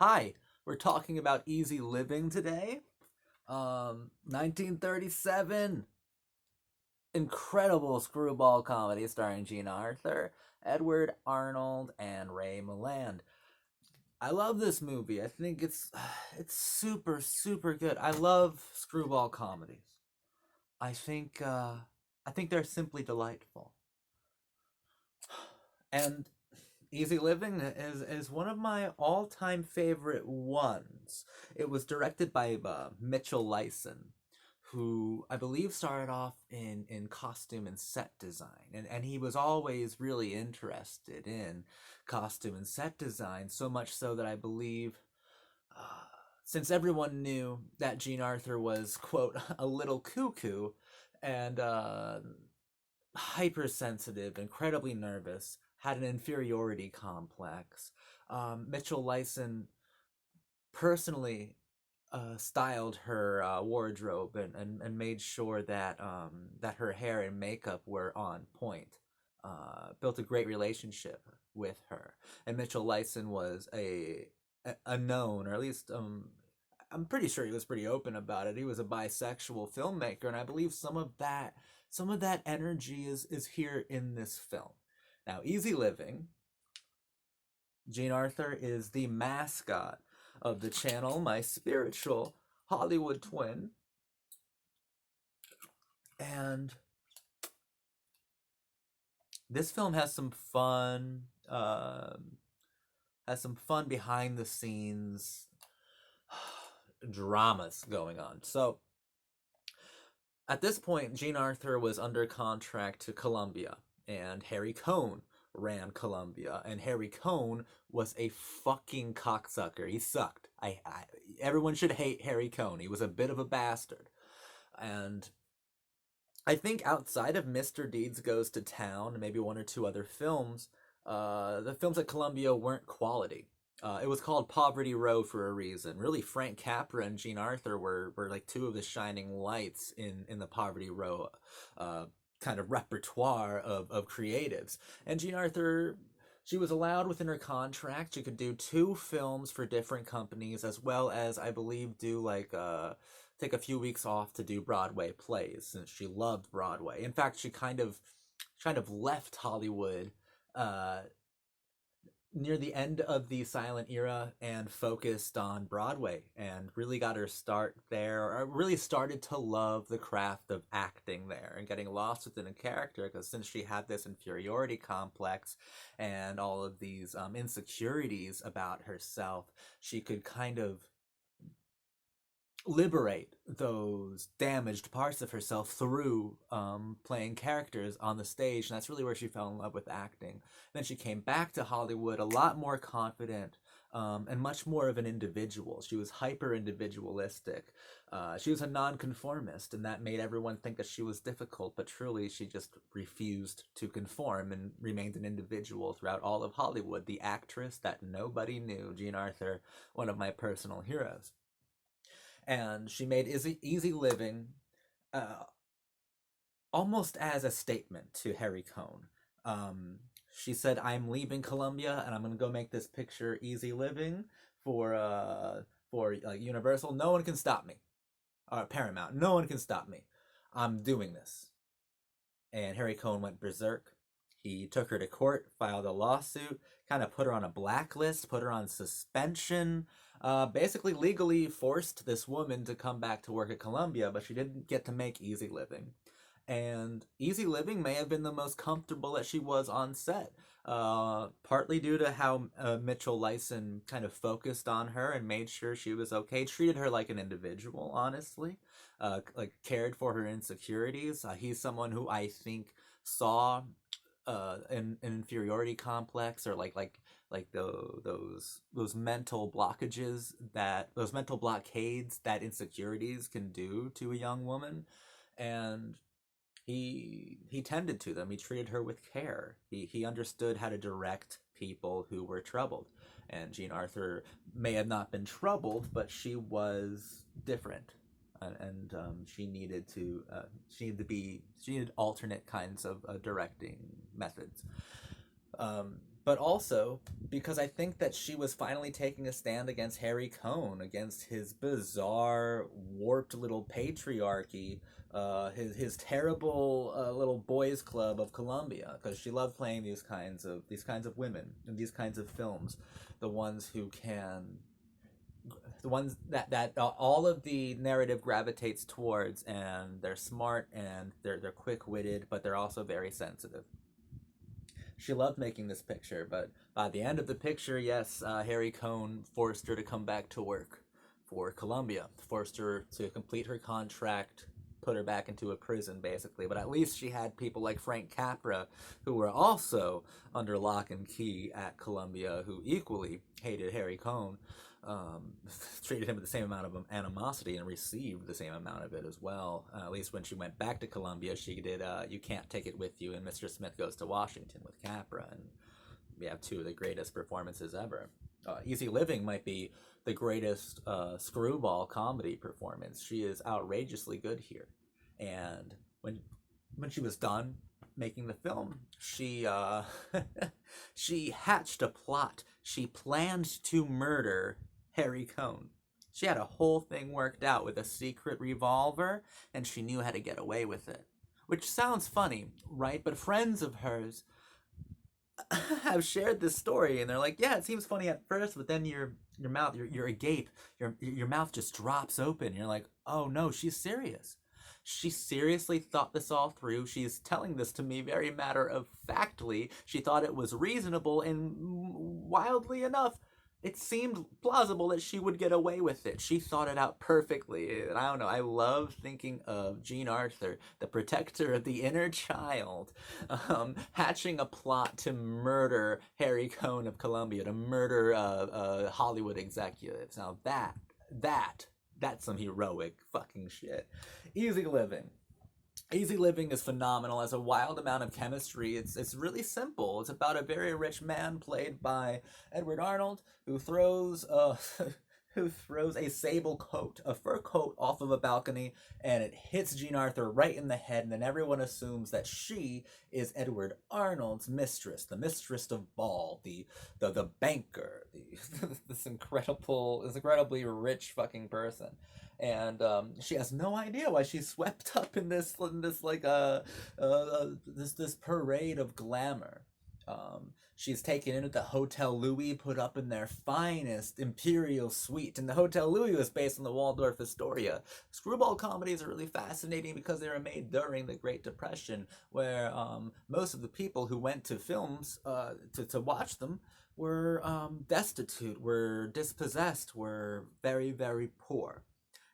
Hi, we're talking about easy living today. 1937, incredible screwball comedy starring Gene Arthur, Edward Arnold, and Ray Milland. I love this movie. I think it's super good. I love screwball comedies. I think uh, I think they're simply delightful. And Easy Living is one of my all-time favorite ones. It was directed by Mitchell Lyson, who I believe started off in costume and set design. And he was always really interested in costume and set design, so much so that I believe, uh, since everyone knew that Gene Arthur was, quote, a little cuckoo and hypersensitive, incredibly nervous, had an inferiority complex. Mitchell Lyson personally styled her wardrobe and made sure that her hair and makeup were on point. Built a great relationship with her, and Mitchell Lyson was a known, or at least I'm pretty sure he was pretty open about it. He was a bisexual filmmaker, and I believe some of that energy is here in this film. Now, Easy Living, Gene Arthur is the mascot of the channel, my spiritual Hollywood twin, and this film has some fun behind the scenes dramas going on. So at this point, Gene Arthur was under contract to Columbia, and Harry Cohn ran Columbia, and Harry Cohn was a fucking cocksucker. He sucked. Everyone should hate Harry Cohn. He was a bit of a bastard, and I think outside of Mr. Deeds Goes to Town, and maybe one or two other films, the films at Columbia weren't quality. It was called Poverty Row for a reason. Really, Frank Capra and Gene Arthur were like two of the shining lights in the Poverty Row uh, kind of repertoire of creatives. And Gene Arthur, she was allowed within her contract. She could do two films for different companies, as well as, I believe, do take a few weeks off to do Broadway plays, since she loved Broadway. In fact, she kind of left Hollywood uh, near the end of the silent era and focused on Broadway, and really got her start there, or really started to love the craft of acting there and getting lost within a character, because since she had this inferiority complex and all of these insecurities about herself, she could kind of liberate those damaged parts of herself through playing characters on the stage, and that's really where she fell in love with acting. Then she came back to Hollywood a lot more confident, and much more of an individual. She was hyper individualistic. She was a nonconformist, and that made everyone think that she was difficult, but truly she just refused to conform and remained an individual throughout all of Hollywood. The actress that nobody knew, Jean Arthur, one of my personal heroes. And she made Easy Living uh, almost as a statement to Harry Cohn. Um, she said, "I'm leaving Columbia, and I'm gonna go make this picture Easy Living for Universal. No one can stop me. Or Paramount. No one can stop me. I'm doing this." And Harry Cohn went berserk. He took her to court, filed a lawsuit, kind of put her on a blacklist, put her on suspension, basically legally forced this woman to come back to work at Columbia, but she didn't get to make Easy Living. And Easy Living may have been the most comfortable that she was on set, partly due to how Mitchell Lyson kind of focused on her and made sure she was okay, treated her like an individual, honestly, like cared for her insecurities. He's someone who I think saw an inferiority complex, or those mental blockages, that those mental blockades that insecurities can do to a young woman, and he tended to them. He treated her with care. He understood how to direct people who were troubled. And Jean Arthur may have not been troubled, but she was different, and she needed alternate kinds of directing methods. But also, because I think that she was finally taking a stand against Harry Cohn, against his bizarre, warped little patriarchy, his terrible little boys' club of Columbia, because she loved playing these kinds of women in these kinds of films, the ones who can, the ones that all of the narrative gravitates towards, and they're smart and they're quick witted, but they're also very sensitive. She loved making this picture, but by the end of the picture, yes, Harry Cohn forced her to come back to work for Columbia, forced her to complete her contract, put her back into a prison, basically. But at least she had people like Frank Capra, who were also under lock and key at Columbia, who equally hated Harry Cohn, um, treated him with the same amount of animosity and received the same amount of it as well. At least when she went back to Columbia, she did You Can't Take It With You and Mr. Smith Goes to Washington with Capra, and we have two of the greatest performances ever. Easy Living might be the greatest screwball comedy performance. She is outrageously good here. And when she was done making the film, she hatched a plot. She planned to murder Harry Cohn. She had a whole thing worked out with a secret revolver, and she knew how to get away with it. Which sounds funny, right? But friends of hers have shared this story, and they're like, yeah, it seems funny at first, but then your mouth, your agape, your mouth just drops open. You're like, oh no, she's serious. She seriously thought this all through. She's telling this to me very matter of factly. She thought it was reasonable, and wildly enough, it seemed plausible that she would get away with it. She thought it out perfectly. And I don't know, I love thinking of Jean Arthur, the protector of the inner child, hatching a plot to murder Harry Cohn of Columbia, to murder Hollywood executives. Now that's some heroic fucking shit. Easy Living. Easy Living is phenomenal. Has a wild amount of chemistry. It's really simple. It's about a very rich man played by Edward Arnold who throws who throws a sable coat, a fur coat, off of a balcony, and it hits Jean Arthur right in the head, and then everyone assumes that she is Edward Arnold's mistress, the mistress of Ball, the banker, this incredibly rich fucking person. And she has no idea why she's swept up in this like this parade of glamour. She's taken into the Hotel Louis, put up in their finest imperial suite. And the Hotel Louis was based on the Waldorf Astoria. Screwball comedies are really fascinating because they were made during the Great Depression, where most of the people who went to films to watch them were destitute, were dispossessed, were very, very poor.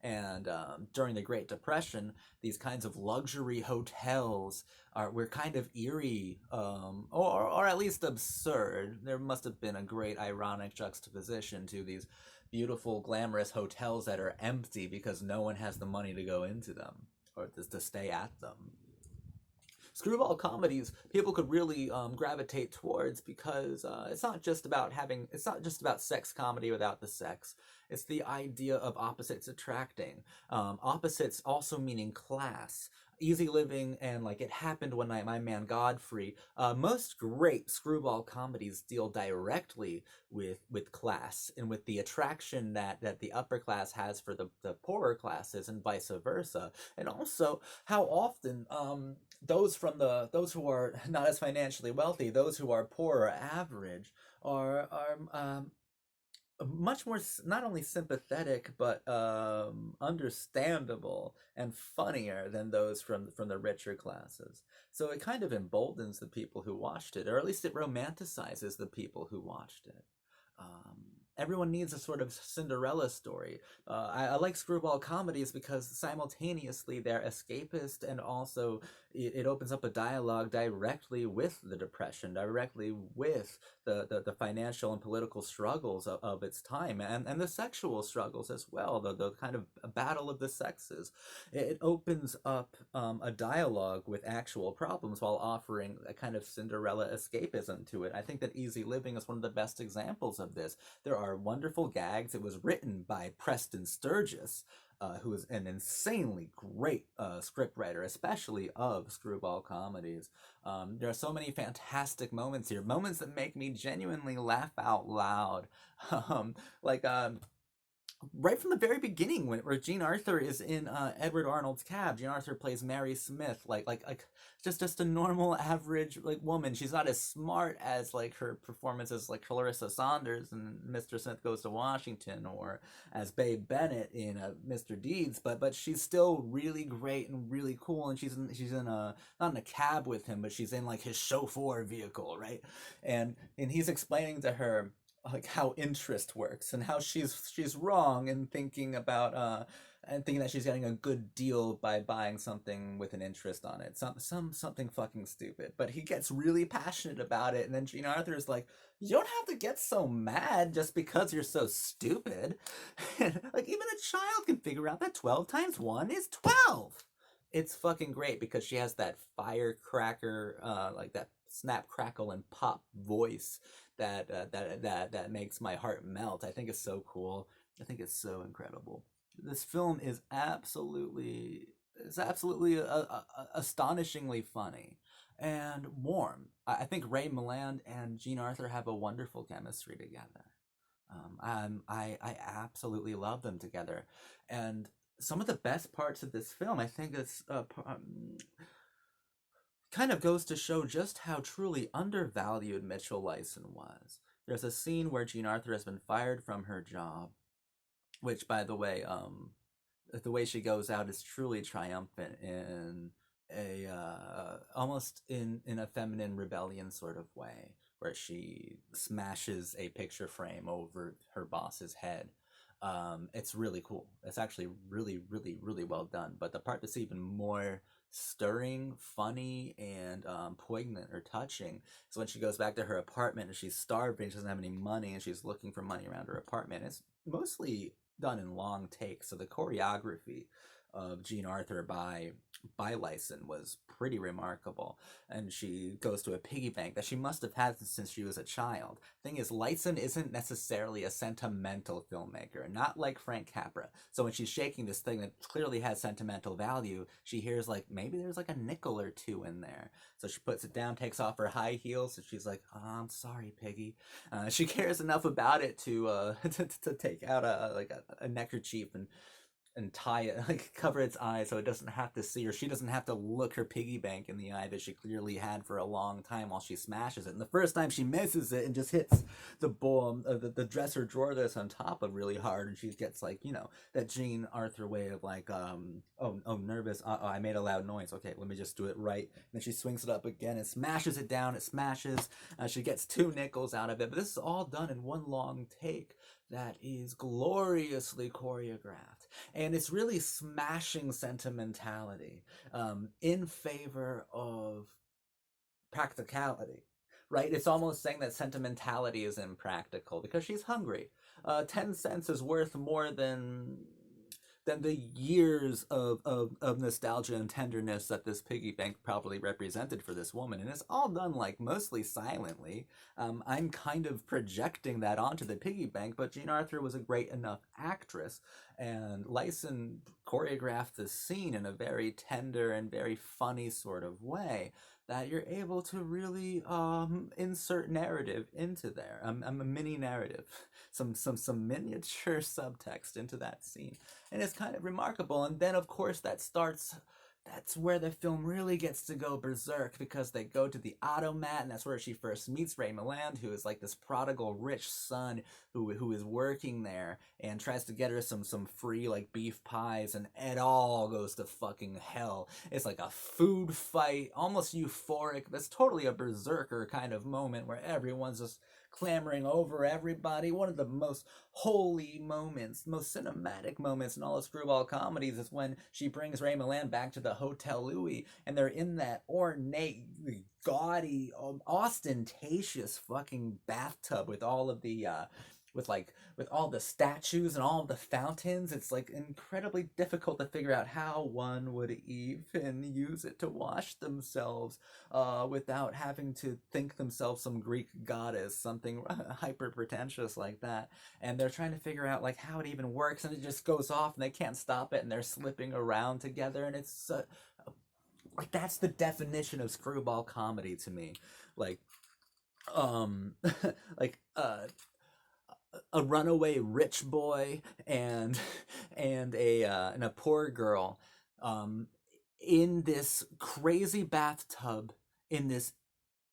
And during the Great Depression, these kinds of luxury hotels were kind of eerie, or at least absurd. There must have been a great ironic juxtaposition to these beautiful, glamorous hotels that are empty because no one has the money to go into them or to stay at them. Screwball comedies people could really gravitate towards because it's not just about sex comedy without the sex. It's the idea of opposites attracting, opposites also meaning class. Easy Living and like It Happened One Night, My Man Godfrey. Most great screwball comedies deal directly with class and with the attraction that the upper class has for the poorer classes and vice versa, and also how often those who are not as financially wealthy, those who are poor or average, are much more not only sympathetic but understandable and funnier than those from the richer classes. So it kind of emboldens the people who watched it, or at least it romanticizes the people who watched it. Everyone needs a sort of Cinderella story. I like screwball comedies because simultaneously they're escapist, and also it opens up a dialogue directly with the Depression, directly with the financial and political struggles of its time, and the sexual struggles as well, the kind of battle of the sexes. It opens up a dialogue with actual problems while offering a kind of Cinderella escapism to it. I think that Easy Living is one of the best examples of this. There are are wonderful gags. It was written by Preston Sturgis, who is an insanely great scriptwriter, especially of screwball comedies. There are so many fantastic moments here, moments that make me genuinely laugh out loud. Um, like right from the very beginning, where Jean Arthur is in Edward Arnold's cab. Jean Arthur plays Mary Smith, like just a normal average like woman. She's not as smart as like her performances like Clarissa Saunders in Mr. Smith Goes to Washington, or as Babe Bennett in Mr. Deeds, but she's still really great and really cool. And she's in a, not in a cab with him, but she's in like his chauffeur vehicle, right? And he's explaining to her like how interest works, and how she's wrong in thinking about and thinking that she's getting a good deal by buying something with an interest on it, something fucking stupid. But he gets really passionate about it, and then Jean Arthur is like, you don't have to get so mad just because you're so stupid. Like, even a child can figure out that 12 times 1 is 12. It's fucking great because she has that firecracker, like that snap, crackle, and pop voice that makes my heart melt. I think it's so cool. I think it's so incredible. This film is absolutely astonishingly funny and warm. I think Ray Milland and Jean Arthur have a wonderful chemistry together. I absolutely love them together, and some of the best parts of this film, I think, is kind of goes to show just how truly undervalued Mitchell Lyson was. There's a scene where Jean Arthur has been fired from her job, which, by the way she goes out is truly triumphant in a almost in a feminine rebellion sort of way, where she smashes a picture frame over her boss's head. It's really cool. It's actually really, really, really well done. But the part that's even more stirring, funny, and poignant or touching is when she goes back to her apartment and she's starving. She doesn't have any money, and she's looking for money around her apartment. It's mostly done in long takes, so the choreography of Jean Arthur by Lyson was pretty remarkable. And she goes to a piggy bank that she must have had since she was a child. Thing is, Lyson isn't necessarily a sentimental filmmaker, not like Frank Capra. So when she's shaking this thing that clearly has sentimental value, she hears like maybe there's like a nickel or two in there. So she puts it down, takes off her high heels, and she's like, "Oh, I'm sorry, piggy." She cares enough about it to to take out a neckerchief and tie it, like cover its eyes so it doesn't have to see, or she doesn't have to look her piggy bank in the eye that she clearly had for a long time while she smashes it. And the first time she misses it and just hits the bowl, the dresser drawer that's on top of really hard, and she gets like, that Jean Arthur way of like, oh, nervous, I made a loud noise, okay, let me just do it right. And then she swings it up again and smashes it down, it smashes, she gets 2 nickels out of it. But this is all done in one long take that is gloriously choreographed, and it's really smashing sentimentality in favor of practicality, right? It's almost saying that sentimentality is impractical because she's hungry. 10 cents is worth more than the years of nostalgia and tenderness that this piggy bank probably represented for this woman. And it's all done like mostly silently. I'm kind of projecting that onto the piggy bank, but Jean Arthur was a great enough actress, and Lyson choreographed the scene in a very tender and very funny sort of way that you're able to really insert narrative into there. A mini narrative, some miniature subtext into that scene, and it's kind of remarkable. And then, of course, that's where the film really gets to go berserk, because they go to the automat, and that's where she first meets Ray Milland, who is like this prodigal rich son who is working there and tries to get her some free like beef pies, and it all goes to fucking hell. It's like a food fight, almost euphoric. That's totally a berserker kind of moment where everyone's just clamoring over everybody. One of the most holy moments, most cinematic moments in all of screwball comedies is when she brings Ray Milland back to the Hotel Louis, and they're in that ornate, gaudy, ostentatious fucking bathtub with all of the with all the statues and all the fountains. It's like incredibly difficult to figure out how one would even use it to wash themselves without having to think themselves some Greek goddess, something hyper pretentious like that. And they're trying to figure out like how it even works, and it just goes off and they can't stop it, and they're slipping around together, and it's like that's the definition of screwball comedy to me. Like um like a runaway rich boy and a poor girl um in this crazy bathtub in this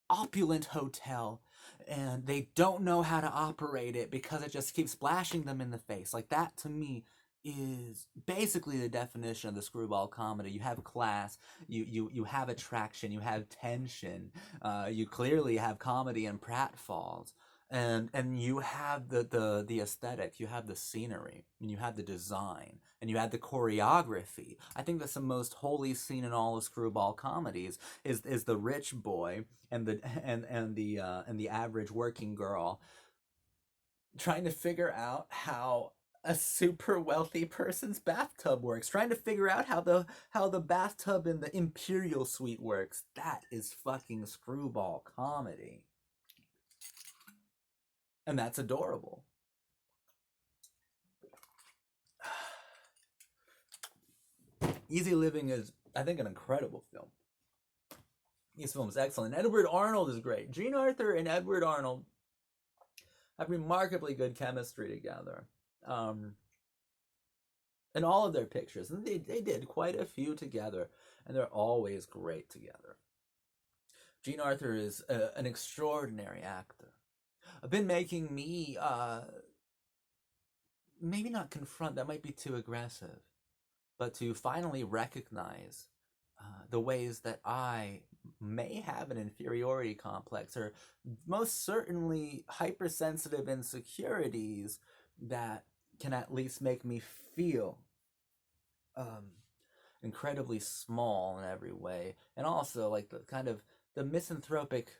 opulent hotel, and they don't know how to operate it because it just keeps splashing them in the face. Like that to me is basically the definition of the screwball comedy. You have class, you have attraction, you have tension, you clearly have comedy and pratfalls, and you have the aesthetic, you have the scenery, and you have the design, and you have the choreography. I think that's the most holy scene in all of screwball comedies is the rich boy and the average working girl trying to figure out how a super wealthy person's bathtub works, trying to figure out how the bathtub in the imperial suite works. That is fucking screwball comedy, and that's adorable. Easy Living is, I think, an incredible film. This film is excellent. Edward Arnold is great. Jean Arthur and Edward Arnold have remarkably good chemistry together. In all of their pictures. And they did quite a few together, and they're always great together. Jean Arthur is an extraordinary actor. I've been making me, maybe not confront, that might be too aggressive, but to finally recognize the ways that I may have an inferiority complex, or most certainly hypersensitive insecurities that can at least make me feel incredibly small in every way, and also like the kind of the misanthropic,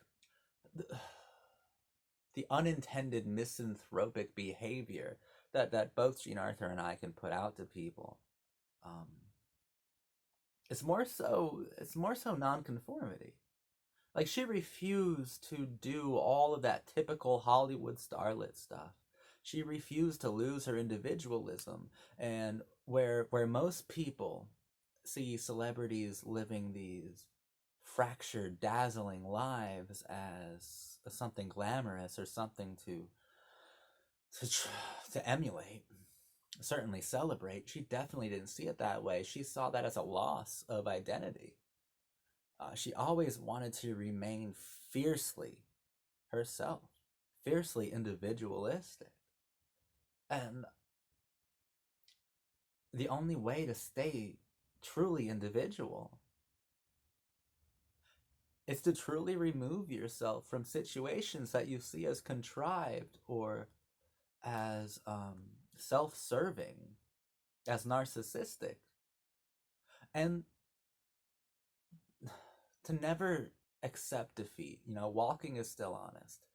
the unintended misanthropic behavior that both Jean Arthur and I can put out to people. Um, it's more so nonconformity. Like she refused to do all of that typical Hollywood starlet stuff. She refused to lose her individualism, and where most people see celebrities living these fractured, dazzling lives as something glamorous or something to to emulate, certainly celebrate. She definitely didn't see it that way. She saw that as a loss of identity. She always wanted to remain fiercely herself, fiercely individualistic. And the only way to stay truly individual is to truly remove yourself from situations that you see as contrived or as self-serving, as narcissistic, and to never accept defeat. Walking is still honest.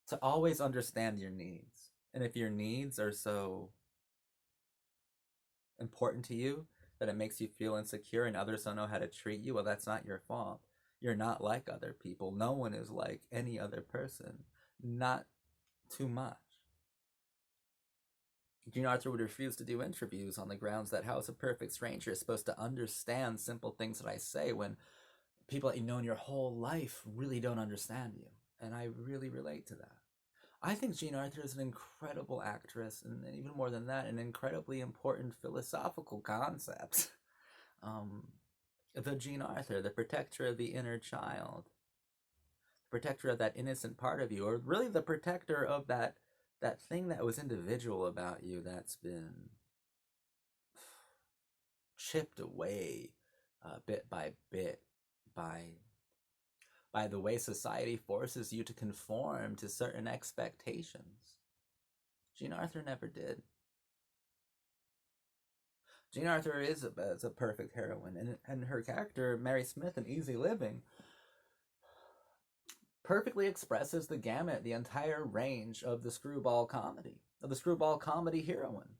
To always understand your needs. And if your needs are so important to you that it makes you feel insecure and others don't know how to treat you, well, that's not your fault. You're not like other people. No one is like any other person. Not too much. Jean Arthur would refuse to do interviews on the grounds that how is a perfect stranger supposed to understand simple things that I say when people that you've known your whole life really don't understand you. And I really relate to that. I think Jean Arthur is an incredible actress, and even more than that, an incredibly important philosophical concept. The Jean Arthur, the protector of the inner child, protector of that innocent part of you, or really the protector of that thing that was individual about you that's been chipped away bit by bit by the way society forces you to conform to certain expectations. Jean Arthur never did. Jean Arthur is a perfect heroine, and her character, Mary Smith in Easy Living, perfectly expresses the gamut, the entire range of the screwball comedy, of the screwball comedy heroine.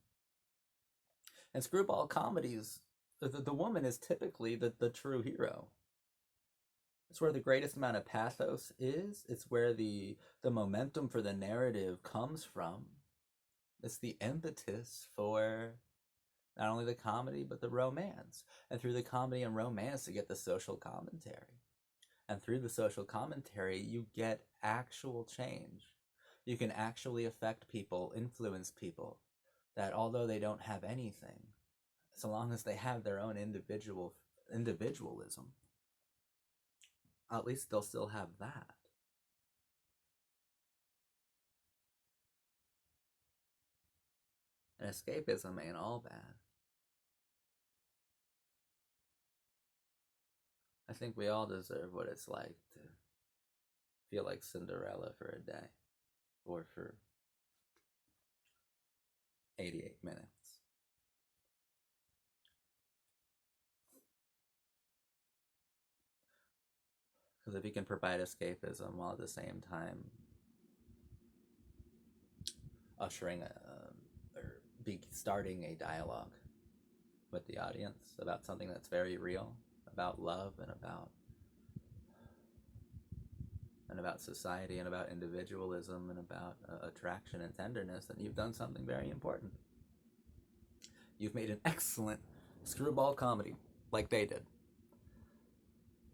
And screwball comedies, the woman is typically the true hero. It's where the greatest amount of pathos is. It's where the momentum for the narrative comes from. It's the impetus for not only the comedy, but the romance. And through the comedy and romance, you get the social commentary. And through the social commentary, you get actual change. You can actually affect people, influence people, that although they don't have anything, so long as they have their own individualism, at least they'll still have that. And escapism ain't all bad. I think we all deserve what it's like to feel like Cinderella for a day, or for 88 minutes. Because if you can provide escapism while at the same time ushering or starting a dialogue with the audience about something that's very real, about love and about society and about individualism and about attraction and tenderness, then you've done something very important. You've made an excellent screwball comedy, like they did.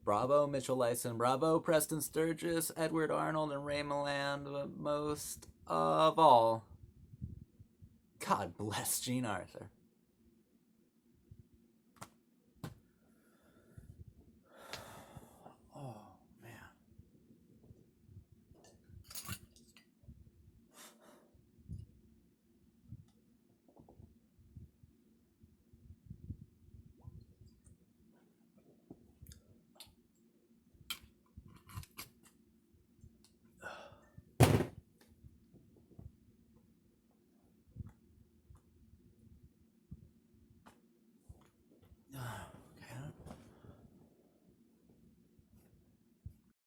Bravo, Mitchell Lyson. Bravo, Preston Sturgis, Edward Arnold, and Ray Milland. But most of all, God bless Jean Arthur.